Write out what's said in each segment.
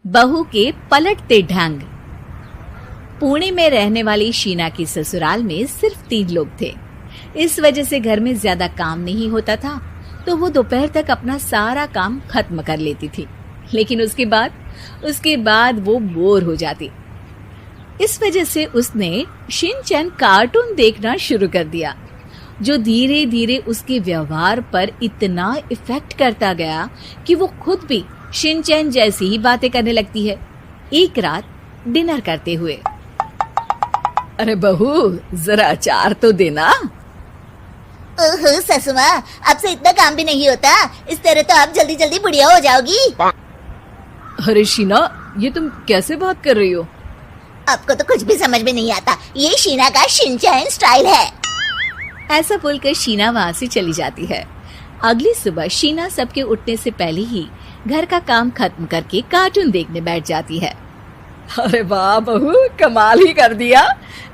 बहू के पलटते ढंग। पुणे में रहने वाली शीना के ससुराल में सिर्फ 3 लोग थे। इस वजह से घर में ज्यादा काम नहीं होता था, तो वो दोपहर तक अपना सारा काम खत्म कर लेती थी। लेकिन उसके बाद वो बोर हो जाती। इस वजह से उसने शिनचैन कार्टून देखना शुरू कर दिया, जो धीरे धीरे उसके व्यवहार पर इतना इफेक्ट करता गया कि वो खुद भी शिनचैन जैसी ही बातें करने लगती है। एक रात डिनर करते हुए, अरे बहू, जरा अचार तो देना। ओहो ससु माँ, आपसे इतना काम भी नहीं होता। इस तरह तो आप जल्दी जल्दी बुढ़िया हो जाओगी। अरे शीना, ये तुम कैसे बात कर रही हो? आपको तो कुछ भी समझ में नहीं आता। ये शीना का शिनचैन स्टाइल है। ऐसा बोलकर शीना वहाँ से चली जाती है। अगली सुबह शीना सबके उठने से पहले ही घर का काम खत्म करके कार्टून देखने बैठ जाती है। अरे वाह बहू, कमाल ही कर दिया।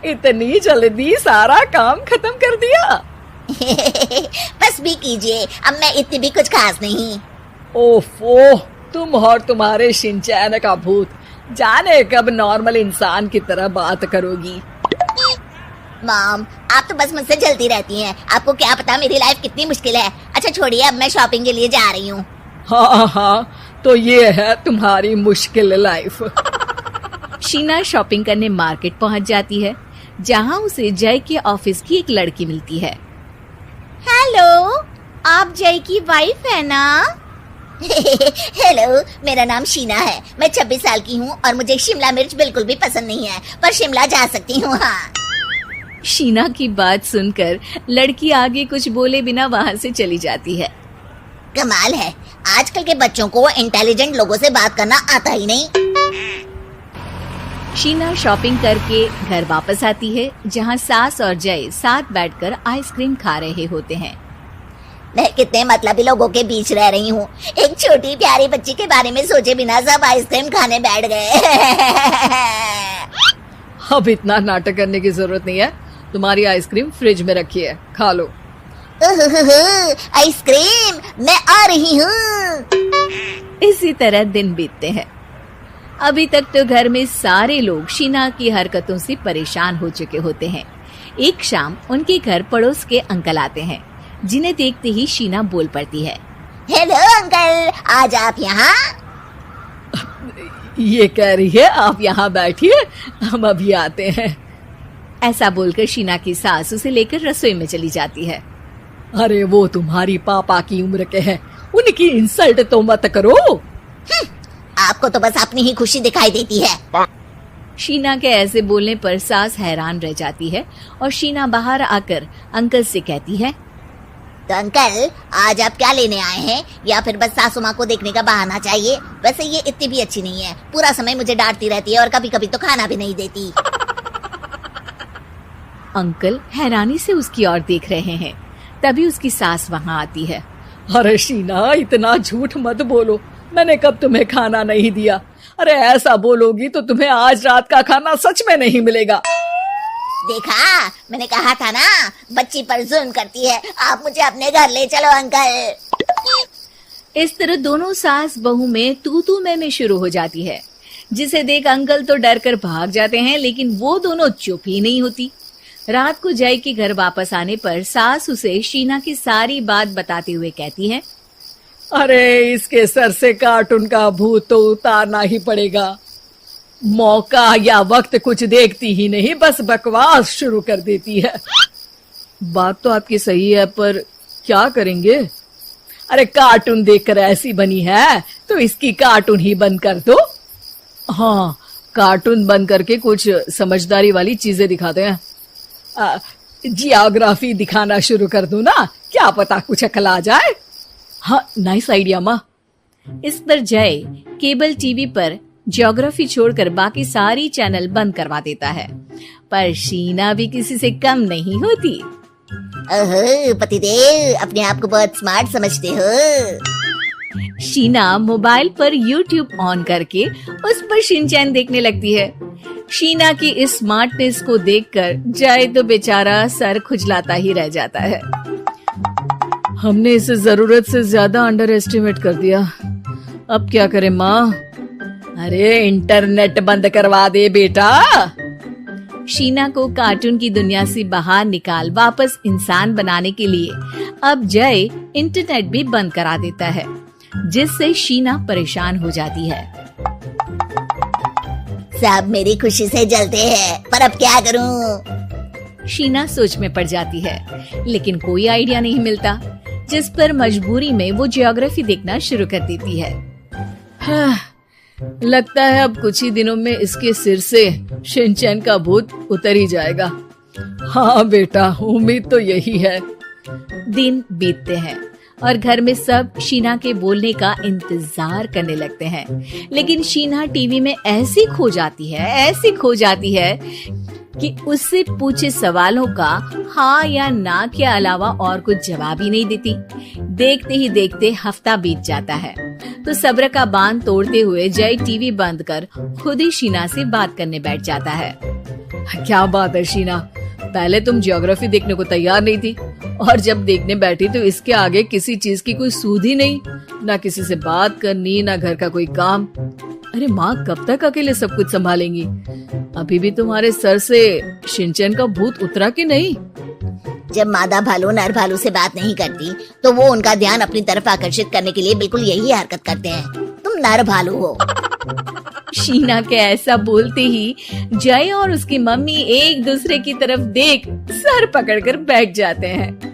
इतनी जल्दी सारा काम खत्म कर दिया। बस भी कीजिए, अब मैं इतनी भी कुछ खास नहीं। ओफो, तुम और तुम्हारे शिनचैन का भूत, जाने कब नॉर्मल इंसान की तरह बात करोगी। मॉम, आप तो बस मुझसे जलती रहती हैं। आपको क्या पता मेरी लाइफ कितनी मुश्किल है। अच्छा छोड़िए, अब मैं शॉपिंग के लिए जा रही हूँ। हाँ, तो ये है तुम्हारी मुश्किल लाइफ। शीना शॉपिंग करने मार्केट पहुँच जाती है, जहाँ उसे जय के ऑफिस की एक लड़की मिलती है। हेलो, आप जय की वाइफ है ना? हेलो, मेरा नाम शीना है। मैं 26 साल की हूँ और मुझे शिमला मिर्च बिल्कुल भी पसंद नहीं है, पर शिमला जा सकती हूँ। हाँ। शीना की बात सुनकर लड़की आगे कुछ बोले बिना वहाँ से चली जाती है। कमाल है, आजकल के बच्चों को इंटेलिजेंट लोगों से बात करना आता ही नहीं। शीना शॉपिंग करके घर वापस आती है, जहाँ सास और जय साथ बैठकर आइसक्रीम खा रहे होते हैं। मैं कितने मतलबी लोगों के बीच रह रही हूँ। एक छोटी प्यारी बच्ची के बारे में सोचे बिना सब आइसक्रीम खाने बैठ गए। अब इतना नाटक करने की जरूरत नहीं है। तुम्हारी आइसक्रीम फ्रिज में रखी है, खा लो। आइसक्रीम, मैं आ रही हूँ। इसी तरह दिन बीतते हैं। अभी तक तो घर में सारे लोग शीना की हरकतों से परेशान हो चुके होते हैं। एक शाम उनके घर पड़ोस के अंकल आते हैं, जिन्हें देखते ही शीना बोल पड़ती है। हेलो अंकल, आज आप यहाँ? ये कह रही है आप यहाँ बैठिए, हम अभी आते हैं। ऐसा बोलकर शीना की सास उसे लेकर रसोई में चली जाती है। अरे वो तुम्हारी पापा की उम्र के हैं, उनकी इंसल्ट तो मत करो। आपको तो बस अपनी ही खुशी दिखाई देती है। शीना के ऐसे बोलने पर सास हैरान रह जाती है और शीना बाहर आकर अंकल से कहती है, तो अंकल, आज आप क्या लेने आए हैं? या फिर बस सासू माँ को देखने का बहाना चाहिए? वैसे ये इतनी भी अच्छी नहीं है, पूरा समय मुझे डांटती रहती है और कभी कभी तो खाना भी नहीं देती। अंकल हैरानी से उसकी ओर देख रहे हैं। तभी उसकी सास वहाँ आती है। अरे शीना, इतना झूठ मत बोलो, मैंने कब तुम्हें खाना नहीं दिया? अरे ऐसा बोलोगी तो तुम्हें आज रात का खाना सच में नहीं मिलेगा। देखा, मैंने कहा था ना, बच्ची पर जुल्म करती है। आप मुझे अपने घर ले चलो अंकल। इस तरह दोनों सास बहू में तू मैं शुरू हो जाती है, जिसे देख अंकल तो डर कर भाग जाते हैं, लेकिन वो दोनों चुप ही नहीं होती। रात को जय के घर वापस आने पर सास उसे शीना की सारी बात बताते हुए कहती है, अरे इसके सर से कार्टून का भूत तो उतारना ही पड़ेगा। मौका या वक्त कुछ देखती ही नहीं, बस बकवास शुरू कर देती है। बात तो आपकी सही है, पर क्या करेंगे? अरे कार्टून देखकर ऐसी बनी है तो इसकी कार्टून ही बंद कर दो। हाँ, कार्टून बंद करके कुछ समझदारी वाली चीजें दिखाते हैं। जियोग्राफी दिखाना शुरू कर दो ना, क्या पता कुछ अकल आ जाए। हाँ, नाइस आइडिया माँ। इस पर जय केबल टीवी पर ज्योग्राफी छोड़कर बाकी सारी चैनल बंद करवा देता है, पर शीना भी किसी से कम नहीं होती। ओहो पतिदेव, अपने आप को बहुत स्मार्ट समझते हो। शीना मोबाइल पर YouTube ऑन करके उस पर शिनचैन देखने लगती है। शीना की इस स्मार्टनेस को देखकर जय तो बेचारा सर खुजलाता ही रह जाता है। हमने इसे जरूरत से ज्यादा अंडर एस्टिमेट कर दिया, अब क्या करें माँ? अरे इंटरनेट बंद करवा दे बेटा। शीना को कार्टून की दुनिया से बाहर निकाल वापस इंसान बनाने के लिए अब जय इंटरनेट भी बंद करा देता है, जिससे शीना परेशान हो जाती है। सब मेरी खुशी से जलते हैं, पर अब क्या करूं? शीना सोच में पड़ जाती है, लेकिन कोई आइडिया नहीं मिलता, जिस पर मजबूरी में वो ज्योग्राफी देखना शुरू कर देती है। लगता है अब कुछ ही दिनों में इसके सिर से शिनचैन का भूत उतर ही जाएगा। हाँ बेटा, उम्मीद तो यही है। दिन बीतते हैं और घर में सब शीना के बोलने का इंतजार करने लगते हैं, लेकिन शीना टीवी में ऐसी खो जाती है कि उससे पूछे सवालों का हाँ या ना के अलावा और कुछ जवाब ही नहीं देती। देखते ही देखते हफ्ता बीत जाता है, तो सब्र का बांध तोड़ते हुए जय टीवी बंद कर खुद ही शीना से बात करने बैठ जाता है। क्या बात है शीना, पहले तुम ज्योग्राफी देखने को तैयार नहीं थी, और जब देखने बैठी तो इसके आगे किसी चीज की कोई सूध ही नहीं, ना किसी से बात करनी, ना घर का कोई काम। अरे माँ कब तक अकेले सब कुछ संभालेंगी? अभी भी तुम्हारे सर से शिनचैन का भूत उतरा कि नहीं? जब मादा भालू नर भालू से बात नहीं करती, तो वो उनका ध्यान अपनी तरफ आकर्षित करने के लिए बिल्कुल यही हरकत करते हैं। तुम नर भालू हो। शीना के ऐसा बोलते ही जय और उसकी मम्मी एक दूसरे की तरफ देख सर पकड़कर बैठ जाते हैं।